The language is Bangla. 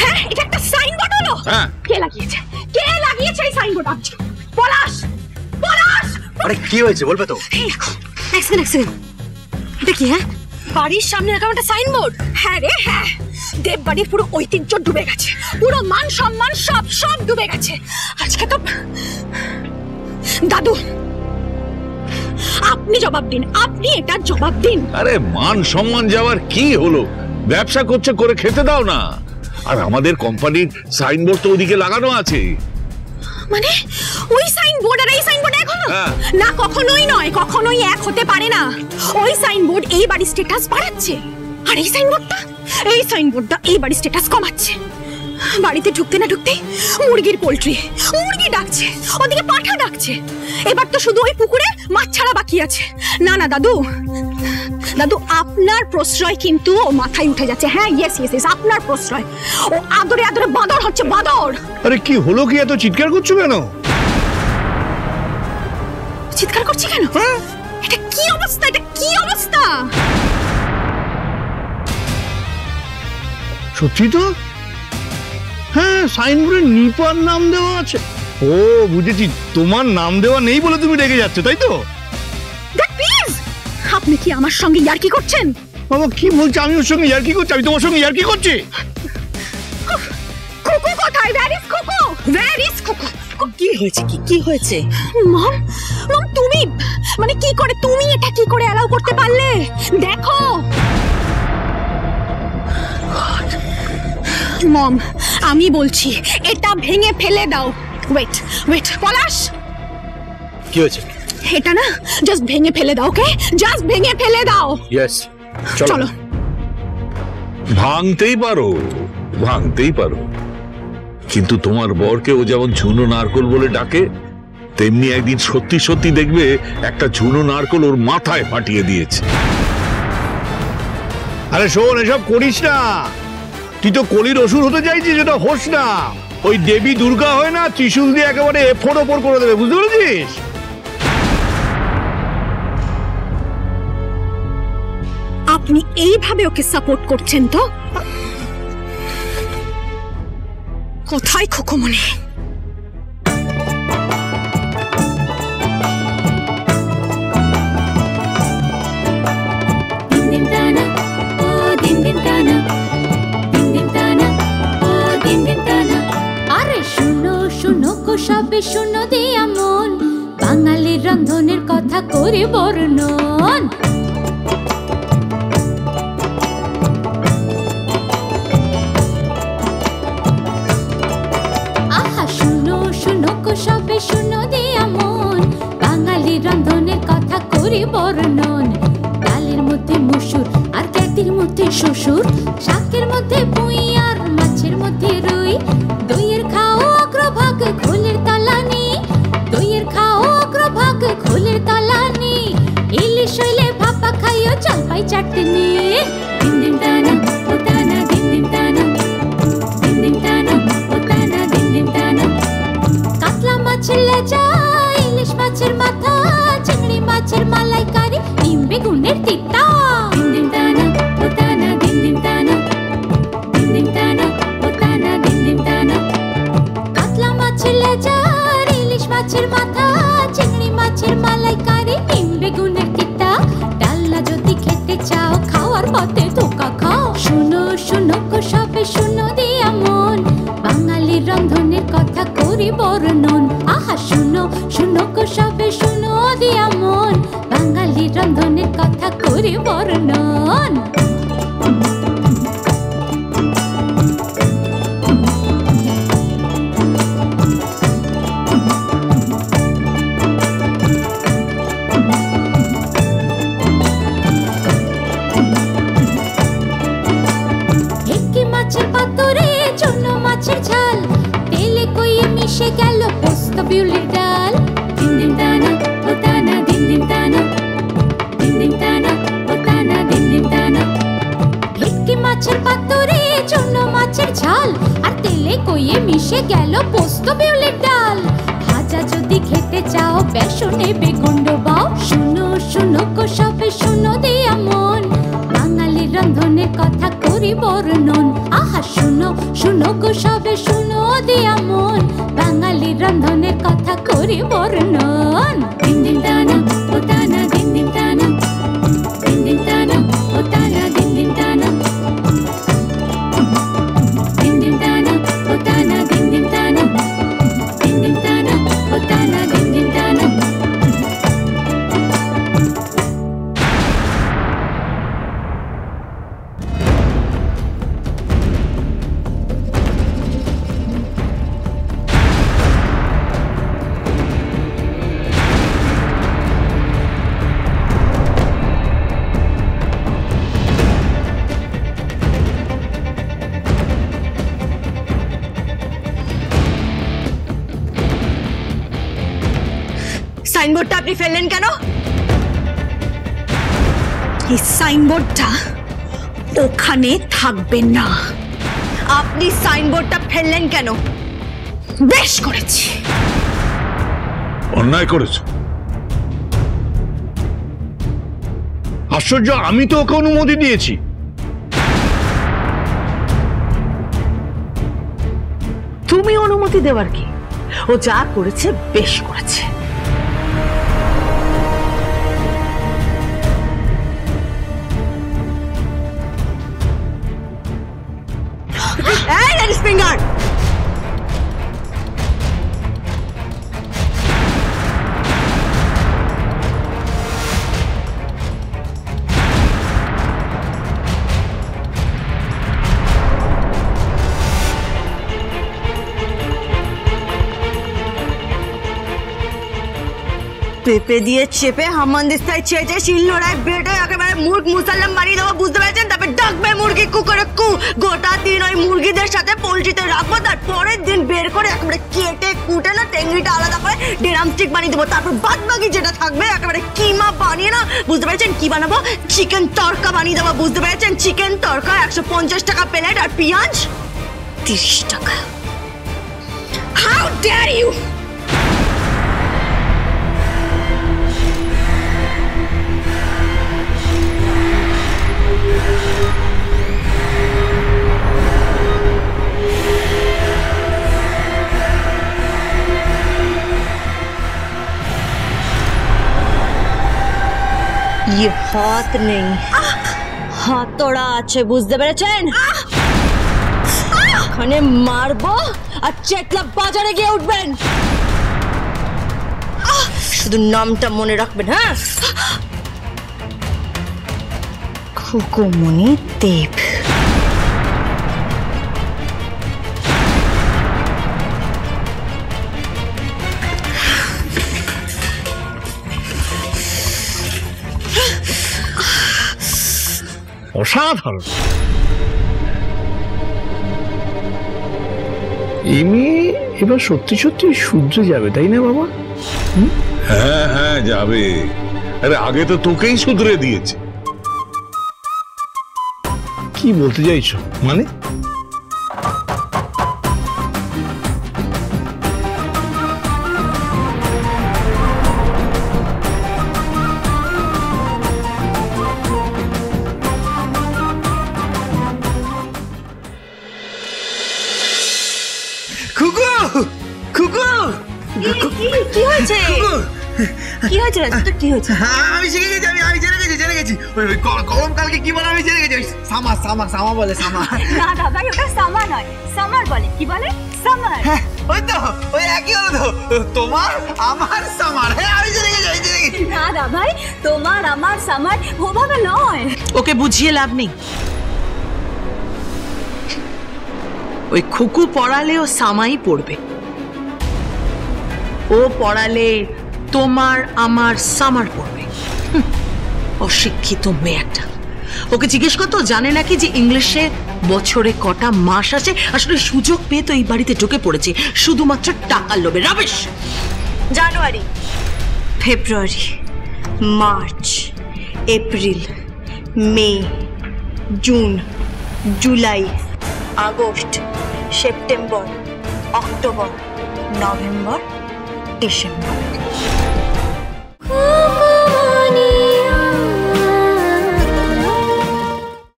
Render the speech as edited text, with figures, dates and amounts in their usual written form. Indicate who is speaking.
Speaker 1: হ্যাঁ, এটা একটা সাইনবোর্ড হলো। কে লাগিয়েছে? কে লাগিয়েছে এই সাইনবোর্ড? আজ পলাশ, পলাশ!
Speaker 2: আরে কি হয়েছে বলবে তো?
Speaker 1: এক সেকেন্ড। এটা কি? হ্যাঁ, বাড়ির সামনে এরকম একটা সাইনবোর্ড? হ্যাঁ রে, হ্যাঁ। দেববাড়ির পুরো ঐতিহ্য ডুবে গেছে, পুরো মান সম্মান সব ডুবে গেছে আজকে তো। দাদু, আপনি জবাব দিন, আপনি এটা জবাব দিন।
Speaker 3: আরে মান সম্মান যাওয়ার কি হলো? ব্যবসা করছে, করে খেতে দাও না। আর আমাদের কোম্পানির সাইনবোর্ড তো ওদিকে লাগানো আছে।
Speaker 1: মানে ওই সাইনবোর্ড আর এই সাইনবোর্ড এক হলো? না, কখনোই নয়, কখনোই এক হতে পারে না। ওই সাইনবোর্ড এই বাড়ির স্ট্যাটাস বাড়াচ্ছে, আর এই সাইনবোর্ডটা এই বাড়ির স্ট্যাটাস কমাচ্ছে। বাড়িতে ঢুকতে না ঢুকতেই মুরগির পোল্ট্রি, মুরগি ডাকছে, ওদিকে পাঠা ডাকছে। এবার তো শুধু ওই পুকুরে মাছ ছাড়া বাকি আছে। না না দাদু, আপনার প্রশ্রয় কিন্তু ও মাথায় উঠে যাচ্ছে। হ্যাঁ, ইয়েস, আপনার প্রশ্রয়। ও আদরে আদরে বাঁদর হচ্ছে, বাঁদর।
Speaker 4: আরে কি হলো? কি এত চিৎকার করছো কেন?
Speaker 1: চিৎকার করছি কেন? এটা কি অবস্থা? এটা কি অবস্থা?
Speaker 4: সত্যি তো? হ্যাঁ, সাইনবোর্ডে নিপার নাম দেওয়া আছে। ও বুঝেছি, তোমার নাম দেওয়া নেই বলে তুমি রেগে যাচ্ছ, তাই তো?
Speaker 1: প্লিজ, আপনি কি আমার সঙ্গে ইয়ার্কি করছেন?
Speaker 4: বাবা কি বলছো? আমি ওর সঙ্গে ইয়ার্কি করছি? আমি তোমার সঙ্গে ইয়ার্কি করছি?
Speaker 1: কোকো কোথায়? Where is Coco?
Speaker 5: কি হয়েছে? কি হয়েছে?
Speaker 1: মম, তুমি মানে তুমি এটা কি করে অ্যালাউ করতে পারলে? দেখো মম, আমি বলছি এটা ভেঙে ফেলে দাও। ওয়েট পলাশ,
Speaker 2: কি হয়েছে?
Speaker 1: এটা না জাস্ট ভেঙে ফেলে দাও। ওকে, জাস্ট ভেঙে ফেলে দাও।
Speaker 2: ইয়েস,
Speaker 1: চলো।
Speaker 3: ভাঙতেই পারো, কিন্তু তোমার বরকে ও যেমন ঝুনো নারকল বলে ডাকে, তেমনি একদিন সত্যি দেখবে একটা ঝুনো নারকল ওর মাথায় ফাটিয়ে দিয়েছে।
Speaker 4: আরে শোন, এসব করিস না। তুই তো কলির অসুর হতে চাইছিস, যেটা হোস না। ওই দেবী দুর্গা হয় না, ত্রিশূল দিয়ে একেবারে এফোর ওপর করে দেবে, বুঝতে পেরেছিস?
Speaker 1: আপনি এইভাবে ওকে সাপোর্ট করছেন তো? কোথায় খোকমনি?
Speaker 6: আরে শুনো সবে শুনো দিয়া মন, বাঙালির রন্ধনের কথা করে বর্ণন। সবে শুনো দিয়া মন, বাঙালির রন্ধনের কথা করি বর্ণন। ডালের মধ্যে মসুর আর ক্যাতির মধ্যে শ্বশুর, শাকের মধ্যে পুঁই আর মাছের মধ্যে রুই। দইয়ের খাও অগ্রভাগ খোলের তলানি, দইয়ের খাও অগ্রভাগ খোলের তলানি। ইলিশ হইলে ভাপা খাইও জলপাই চাটনি। দিন দিন টানা ও টানা, দিন দিন টানা, দিন দিন টানা ও টানা, দিন দিন টানা। কাতলা মাছের লেজা, ইলিশ মাছের মাথা, চিংড়ি মাছের মালাইকারি, ডিম বেগুনের তিতা। দিন দিন টানা ও টানা, দিন দিন টানা, দিন দিন টানা ও টানা, দিন দিন টানা। কাতলা মাছের লেজা, ইলিশ মাছের মাথা, চিংড়ি মাছের মালাইকারি, ডিম বেগুনের তিতা। ডালনা যদি খেতে চাও, খাওয়ার পথে ধোকা খাও। শুনো সবে শুনো দিয়া মন, বাঙালির রন্ধনের কথা করি বর্ণন। আহা শুনো সবে শুনো দিয়া মন, বাঙালির রন্ধনের কথা করি বর্ণন। ভেটকি মাছের পাতুরি, চুনো মাছের ঝাল, তেলে কইয়ে মিশে গেল পোস্ত বিউলির ডাল। দিন দিন টানা ও টানা, দিন দিন টানা, দিন দিন টানা ও টানা, দিন দিন টানা। ভেটকি মাছের পাতুরি, চুনো মাছের ঝাল, আর তেলে কইয়ে মিশে গেল পোস্ত বিউলির ডাল। ভাজা যদি খেতে চাও, বেসনে বেগুন ডোবাও। শুনো সবে শুনো দিয়া মন, বাঙালির রন্ধনের কথা করি বর্ণন। আহা শুনো শুনো শুনো গো সবে শুনো দিয়া মন বাঙালির রন্ধনের কথা করি বর্ণন দিন দিন টানা ও টানা দিন দিন টানা দিন দিন টানা ও টানা দিন দিন টানা দিন দিন টানা ও টানা দিন দিন টানা দিন দিন টানা ও টানা দিন দিন টানা
Speaker 1: সাইনবোর্ডটা আপনি ফেললেন কেন? এই সাইনবোর্ডটা ওখানে থাকবে না। আপনি সাইনবোর্ডটা ফেললেন কেন? বেশ করেছি।
Speaker 3: অন্যায় করেছো।
Speaker 4: আশ্চর্য, আমি তো ওকে অনুমতি দিয়েছি।
Speaker 5: তুমি অনুমতি দেওয়ার কি? ও যা করেছে বেশ করেছে।
Speaker 1: এই লেডিস ফিঙ্গার, পেঁপে দিয়ে চেপে হামানদিস্তায় চেটে শিলনোড়ায় বেটে একেবারে মুরগ মুসাল্লাম বানিয়ে দেবো, বুঝতে পেরেছেন? তারপরে ডাকবে মুরগি কু করে কু, গোটা দিন ওই মুরগিদের সাথে পোলট্রিতে রাখবো, তার পরের দিন বের করে একেবারে কেটে কুটে না টেংরিটা আলাদা করে ড্রাম স্টিক বানিয়ে দেবো, তারপর বাদ বাকি যেটা থাকবে একেবারে কিমা বানিয়ে না, বুঝতে পেরেছেন? কি বানাবো? চিকেন তড়কা বানিয়ে দেবো, বুঝতে পেরেছেন? চিকেন তড়কা 150 টাকা প্লেট, আর পেঁয়াজ 30 টাকা। How dare you! ये हाथ नहीं, হাতড়া আছে, বুঝতে পেরেছেন? ওখানে মারবো আর চেতলা বাজারে গিয়ে উঠবেন। শুধু নামটা মনে রাখবেন, হ্যাঁ? খুকুমণি দেব।
Speaker 4: অসাধারণ। এমনি এবার সত্যি সত্যি শুধরে যাবে, তাই না বাবা?
Speaker 3: হ্যাঁ হ্যাঁ যাবে। আরে আগে তো তোকেই শুধরে দিয়েছে।
Speaker 4: কি বলতে চাইছো? মানে
Speaker 1: কি হয়েছে? কি হয়েছে রাজু? কি হয়েছে?
Speaker 2: আমি শিখে গেছি, আমি জেনে গেছি। ওই গরমকালকে কি বলে আমি জেনে গেছি। সামা বলে সামা।
Speaker 1: না দাদা, ওটা সামা নয়, সামার বলে। কি বলে? সামার।
Speaker 2: ওই তো ওই একই হলো তো, তোমার আমার সামার। হ্যাঁ আমি জেনে গেছি।
Speaker 1: না দাদাই, তোমার আমার সামার ওভাবে নয়।
Speaker 5: ওকে বুঝিয়ে লাভ নেই। ওই খুকু পড়ালে ও সামাই পড়বে। ও পড়ালে তোমার আমার সামার পড়বে। অশিক্ষিত মেয়ে একটা। ওকে জিজ্ঞেস করতো জানে নাকি যে ইংলিশে বছরে কটা মাস আছে? আসলে সুযোগ পেয়ে তো এই বাড়িতে ঢুকে পড়েছে শুধুমাত্র টাকার লোভে। Rubbish.
Speaker 1: January, February, March, April, May, June, July, August, September, October, November, December.